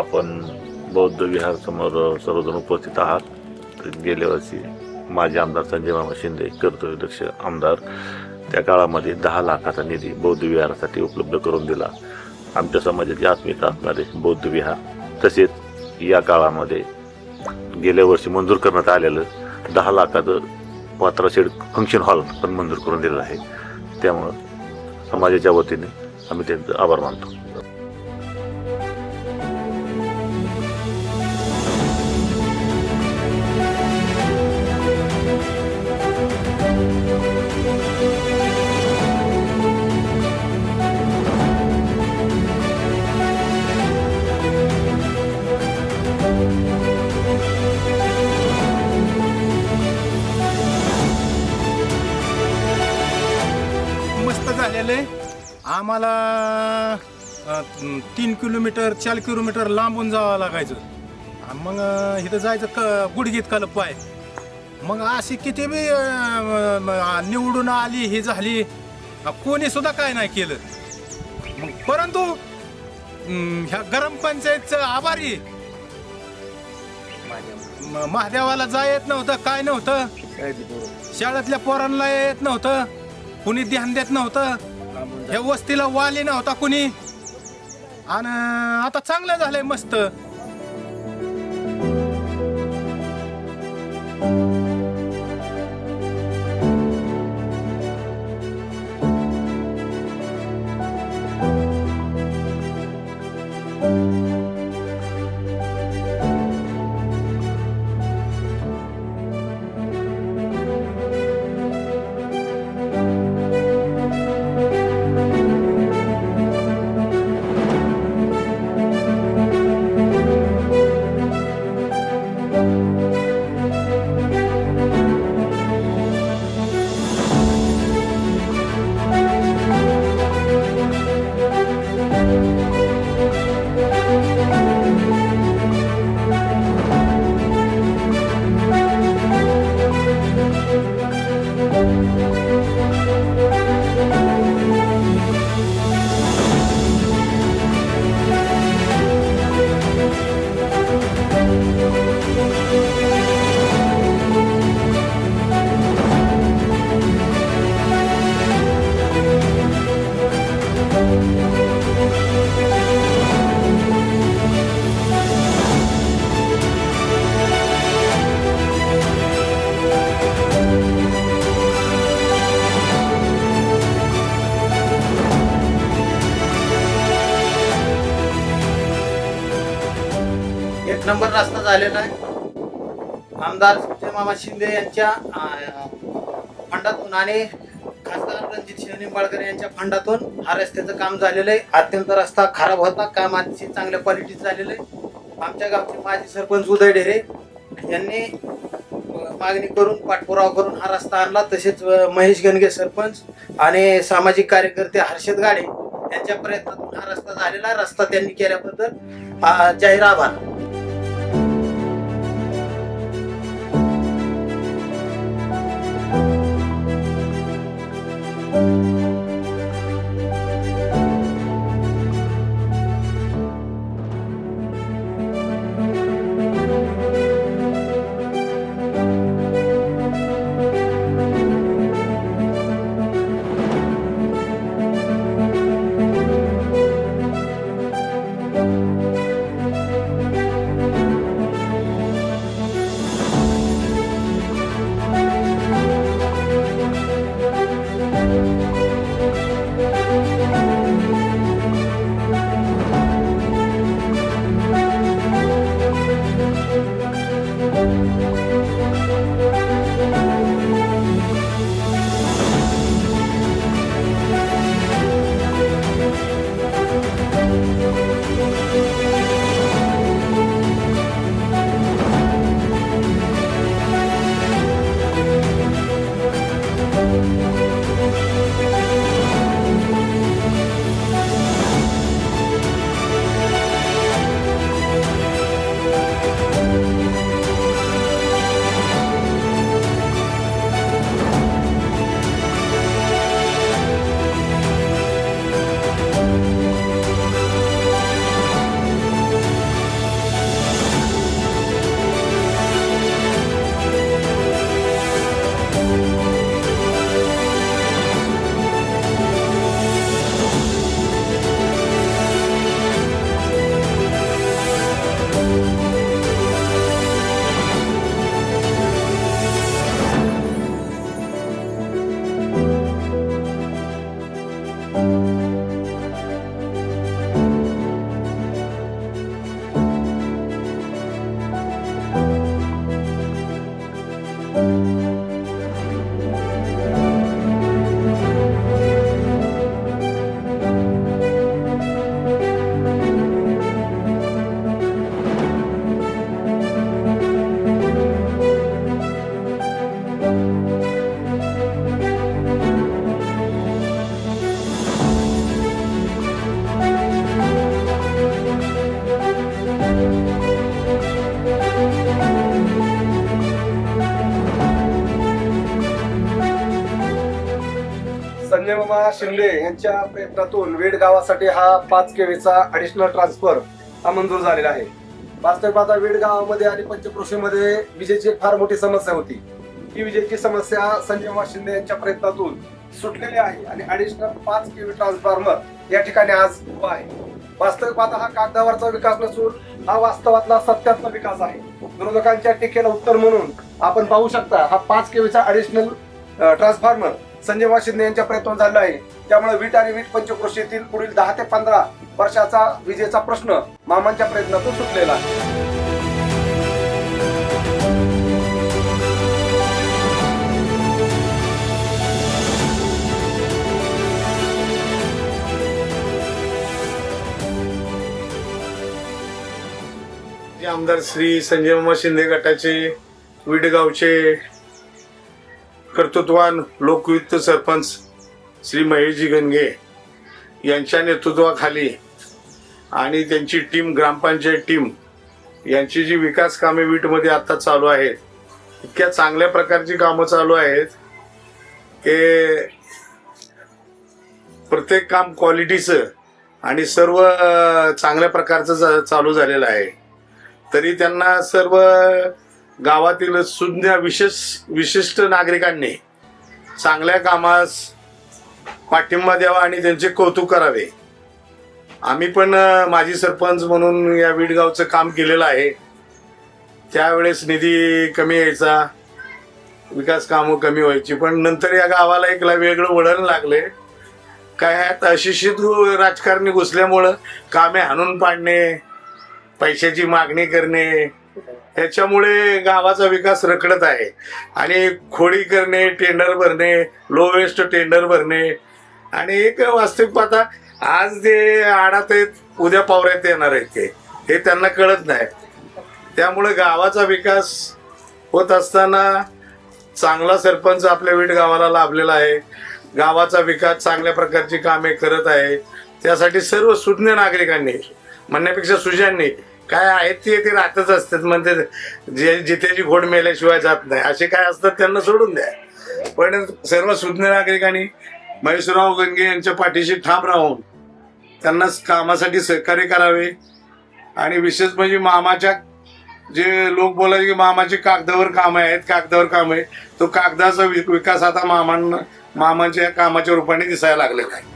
आपण बौद्ध विहार समोर सर्वजण उपस्थित आहात. गेल्या वर्षी माजी आमदार संजय मामा शिंदे कर्तव्यदक्ष आमदार त्या काळामध्ये 10 लाखाचा निधी बौद्ध विहारासाठी उपलब्ध करून दिला. आमच्या समाजाची अस्मिता असणारे बौद्ध विहार तसेच या काळामध्ये गेल्या वर्षी मंजूर करण्यात आलेलं 10 लाखाचं पात्रा शेड फंक्शन हॉल पण मंजूर करून दिलेलं आहे. त्यामुळं समाजाच्या वतीने आम्ही त्यांचं आभार मानतो. मस्त झालेलं आहे. आम्हाला 3 किलोमीटर 4 किलोमीटर लांबून जावं लागायचं. मग इथं जायचं गुडघीत काल पाय. मग अशी किती बी निवडून आली ही झाली कोणी सुद्धा काय नाही केलं. मग परंतु ह्या गरम पंचायतचं आभारी महादेवाला जाय येत नव्हतं, काय नव्हतं, शाळेतल्या पोरांना येत नव्हतं, कुणी ध्यान देत नव्हतं, ह्या वस्तीला वाली नव्हता कुणी. आणि आता चांगलं झालंय मस्त. एक नंबर रस्ता झालेला आहे. आमदार संजय मामा शिंदे यांच्या फंडातून आणि खासदार रणजित सिंह निंबाळकर यांच्या फंडातून हा रस्त्याचं काम झालेलं आहे. अत्यंत रस्ता खराब होता, काम अतिशय चांगल्या क्वालिटीचं झालेलं आहे. आमच्या गावचे माजी सरपंच उदय ढेरे यांनी मागणी करून पाठपुरावा करून हा रस्ता आणला. तसेच महेश गणगे सरपंच आणि सामाजिक कार्यकर्ते हर्षद गाडे यांच्या प्रयत्नातून हा रस्ता झालेला आहे. रस्ता त्यांनी केल्याबद्दल जाहीर आभार. संजय मामा शिंदे यांच्या प्रयत्नातून वेड गावासाठी हा 5 केवीचा ऍडिशनल ट्रान्सफर हा मंजूर झालेला आहे. वास्तविक पाहता वेड गावामध्ये आणि पंचक्रोशीमध्ये विजेची एक फार मोठी समस्या होती. ही विजेची समस्या संजय मामा शिंदे यांच्या प्रयत्नातून सुटलेली आहे आणि ऍडिशनल 5 केवी ट्रान्सफॉर्मर या ठिकाणी आज उभा आहे. वास्तविक पाहता हा कागदावरचा विकास नसून हा वास्तवातला सत्यातला विकास आहे. विरोधकांच्या टीकेला उत्तर म्हणून आपण पाहू शकता हा 5 केवीचा ऍडिशनल ट्रान्सफॉर्मर संजय मामा शिंदे यांच्या प्रयत्नातून झाला आहे. त्यामुळे वीट आणि वीट पंचक्रोशीतील पुढील 10 ते 15 वर्षाचा विजेचा प्रश्न मामांच्या प्रयत्नातून सुटलेला आहे. आमदार श्री संजय मामा शिंदे गटाचे विडगावचे कर्तृत्वान लोकयुक्त सरपंच श्री महेशजी गणगे यांच्या नेतृत्वाखाली आणि त्यांची टीम ग्रामपंचायत टीम यांची जी विकास कामे वीटमध्ये आता चालू आहेत, इतक्या चांगल्या प्रकारची कामं चालू आहेत की प्रत्येक काम क्वालिटीचं आणि सर्व चांगल्या प्रकारचं चालू झालेलं आहे. तरी त्यांना सर्व गावातील सुज्ञ विशिष्ट नागरिकांनी चांगल्या कामास पाठिंबा द्यावा आणि त्यांचे कौतुक करावे. आम्ही पण माजी सरपंच म्हणून या विडगावचं काम केलेलं आहे. त्यावेळेस निधी कमी यायचा, विकास कामं कमी व्हायची, पण नंतर या गावाला एक वेगळं वळण लागले. काय अशिक्षित राजकारणी घुसल्यामुळं कामे हाणून पाडणे, पैशाची मागणी करणे, ह्याच्यामुळे गावाचा विकास रखडत आहे. आणि खोडी करणे, टेंडर भरणे, लो वेस्ट टेंडर भरणे आणि एक वास्तविक पाहता आज ते आडात आहेत, उद्या पावऱ्यात येणार आहेत हे त्यांना कळत नाही. त्यामुळे गावाचा विकास होत असताना चांगला सरपंच आपल्या वीट गावाला लाभलेला आहे. गावाचा विकास चांगल्या प्रकारची कामे करत आहे. त्यासाठी सर्व सुज्ञ नागरिकांनी म्हणण्यापेक्षा सुजांनी काय आहेत ते राहतच असतात, म्हणजे जे जिथेची घोड मेल्याशिवाय जात नाही असे काय असतात त्यांना सोडून द्या. पण सर्व सुज्ञ नागरिकांनी महेशराव गणगे यांच्या पाठीशी ठाम राहून त्यांना कामासाठी सहकार्य करावे. आणि विशेष म्हणजे मामाच्या जे लोक बोलायचे की मामाची कागदावर कामं आहेत, कागदावर काम आहे, तो कागदाचा विकास आता मामांच्या कामाच्या रूपाने दिसायला लागलेला आहे.